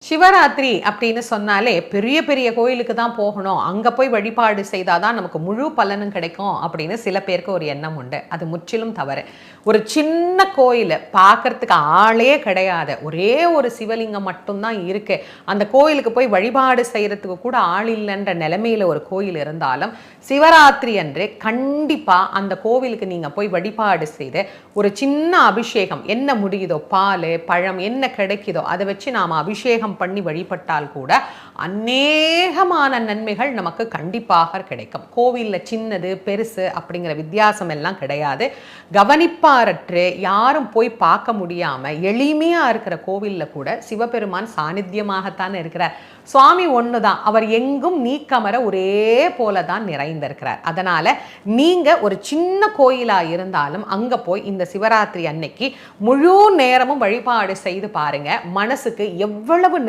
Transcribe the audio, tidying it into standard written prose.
சிவராத்திரி அப்படின்னு சொன்னாலே பெரிய பெரிய கோயிலுக்கு தான் போகணும், அங்கே போய் வழிபாடு செய்தாதான் நமக்கு முழு பலனும் கிடைக்கும் அப்படின்னு சில பேருக்கு ஒரு எண்ணம் உண்டு. அது முற்றிலும் தவறு. ஒரு சின்ன கோயில் பார்க்கறதுக்கு ஆளே கிடையாது, ஒரே ஒரு சிவலிங்கம் மட்டும்தான் இருக்கு, அந்த கோயிலுக்கு போய் வழிபாடு செய்யறதுக்கு கூட ஆள் இல்லைன்ற நிலைமையில ஒரு கோயில் இருந்தாலும் சிவராத்திரி அன்று கண்டிப்பா அந்த கோவிலுக்கு நீங்க போய் வழிபாடு செய்து ஒரு சின்ன அபிஷேகம், என்ன முடியுதோ பால் பழம் என்ன கிடைக்குதோ அதை வச்சு நாம அபிஷேகம் பண்ணி வழிபட்டால் கூட அநேகமான நன்மைகள் நமக்கு கண்டிப்பாக கிடைக்கும். கோவில்ல சின்னது பெருசு அப்படிங்கிற வித்தியாசம் எல்லாம் கிடையாது. கவனிப்பாரற்று யாரும் போய் பார்க்க முடியாம எளிமையா இருக்கிற கோவில்ல கூட சிவபெருமான் சாநித்தியமாகத்தான் இருக்கிறார். சுவாமி ஒண்ணுதான், அவர் எங்கும் நீக்கமர ஒரே போலதான் நிறைந்திருக்கிறார். அதனால நீங்க ஒரு சின்ன கோயிலா இருந்தாலும் அங்க போய் இந்த சிவராத்திரி அன்னைக்கு முழு நேரமும் வழிபாடு செய்து பாருங்க. மனசுக்கு எவ்வளவு